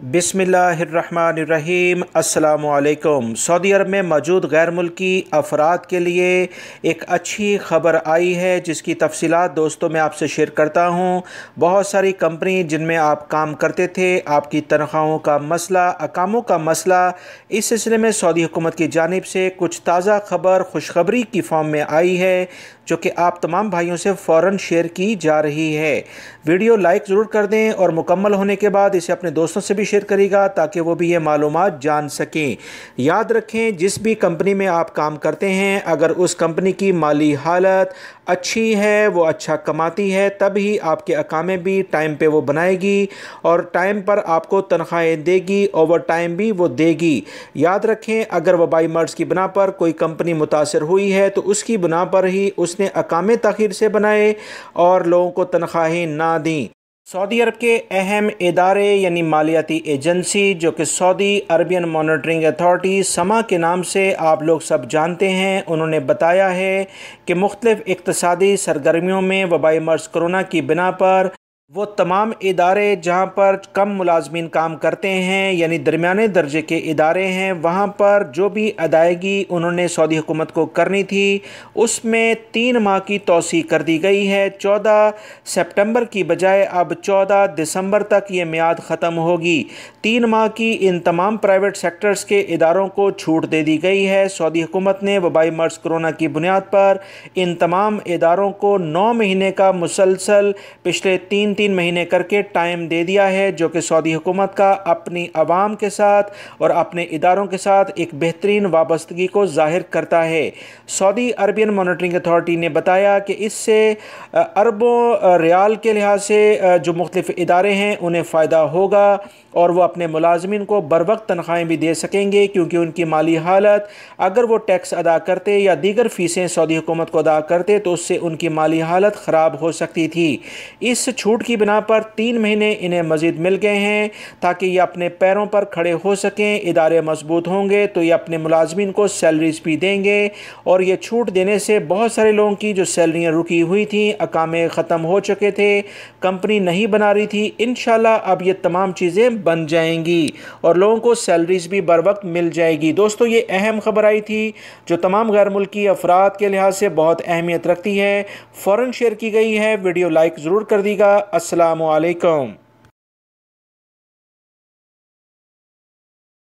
बिस्मिल्लाहिर्रहमानिर्रहीम। अस्सलामुअलैकुम। सऊदी अरब में मौजूद गैर मुल्की अफराद के लिए एक अच्छी ख़बर आई है जिसकी तफसीलात दोस्तों मैं आपसे शेयर करता हूँ। बहुत सारी कंपनी जिनमें आप काम करते थे, आपकी तनख्वाहों का मसला, अकामों का मसला, इस सिलसिले में सऊदी हुकूमत की जानिब से कुछ ताज़ा ख़बर खुशखबरी की फॉर्म में आई है जो कि आप तमाम भाइयों से फ़ौरन शेयर की जा रही है। वीडियो लाइक ज़रूर कर दें और मुकम्मल होने के बाद इसे अपने दोस्तों से भी शेयर करेगा ताकि वो भी ये मालूमात जान सकें। याद रखें, जिस भी कंपनी में आप काम करते हैं, अगर उस कंपनी की माली हालत अच्छी है, वो अच्छा कमाती है, तब ही आपके अकामे भी टाइम पे वो बनाएगी और टाइम पर आपको तनख्वाहें देगी, ओवर टाइम भी वो देगी। याद रखें, अगर वबाई मर्ज़ की बिना पर कोई कंपनी मुतासर हुई है तो उसकी बिना पर ही उसने अकामे ताख़ीर से बनाए और लोगों को तनख्वाहें ना दी। सऊदी अरब के अहम इदारे यानी मालियाती एजेंसी जो कि सऊदी अरबियन मॉनिटरिंग अथॉरिटी समा के नाम से आप लोग सब जानते हैं, उन्होंने बताया है कि मुख्तलिफ़ इक़्तिसादी सरगर्मियों में वबाई मर्ज़ कोरोना की बिना पर वो तमाम इदारे जहाँ पर कम मुलाजमीन काम करते हैं यानी दरमियाने दर्जे के इदारे हैं, वहाँ पर जो भी अदायगी उन्होंने सऊदी हुकूमत को करनी थी उसमें 3 माह की तौसी कर दी गई है। 14 सितंबर की बजाय अब 14 दिसंबर तक ये मियाद ख़त्म होगी। 3 माह की इन तमाम प्राइवेट सेक्टर्स के इदारों को छूट दे दी गई है। सऊदी हुकूमत ने वबाई मर्ज़ कोरोना की बुनियाद पर इन तमाम इदारों को 9 महीने का मुसलसल पिछले 3 महीने करके टाइम दे दिया है, जो कि सऊदी हुकूमत का अपनी आवाम के साथ और अपने इदारों के साथ एक बेहतरीन वाबस्तगी को जाहिर करता है। सऊदी अरबियन मॉनिटरिंग अथॉरिटी ने बताया कि इससे अरबों रियाल के लिहाज से जो मुख्तलिफ इदारे हैं उन्हें फ़ायदा होगा और वो अपने मुलाजमीन को बर वक्त तनख्वाहें भी दे सकेंगे, क्योंकि उनकी माली हालत अगर वो टैक्स अदा करते या दीगर फ़ीसें सऊदी हुकूमत को अदा करते तो उससे उनकी माली हालत ख़राब हो सकती थी। इस छूट की बिना पर 3 महीने इन्हें मज़ीद मिल गए हैं ताकि ये अपने पैरों पर खड़े हो सकें। इदारे मजबूत होंगे तो ये अपने मुलाजमीन को सैलरीज भी देंगे और ये छूट देने से बहुत सारे लोगों की जो सैलरियाँ रुकी हुई थी, अकामे ख़त्म हो चुके थे, कंपनी नहीं बना रही थी, इंशाल्लाह अब ये तमाम चीज़ें बन जाएंगी और लोगों को सैलरीज भी बर वक्त मिल जाएगी। दोस्तों, ये अहम खबर आई थी जो तमाम गैर मुल्की अफराद के लिहाज से बहुत अहमियत रखती है। फ़ौरन शेयर की गई है। वीडियो लाइक ज़रूर कर दीजिएगा। अस्सलामु अलैकुम।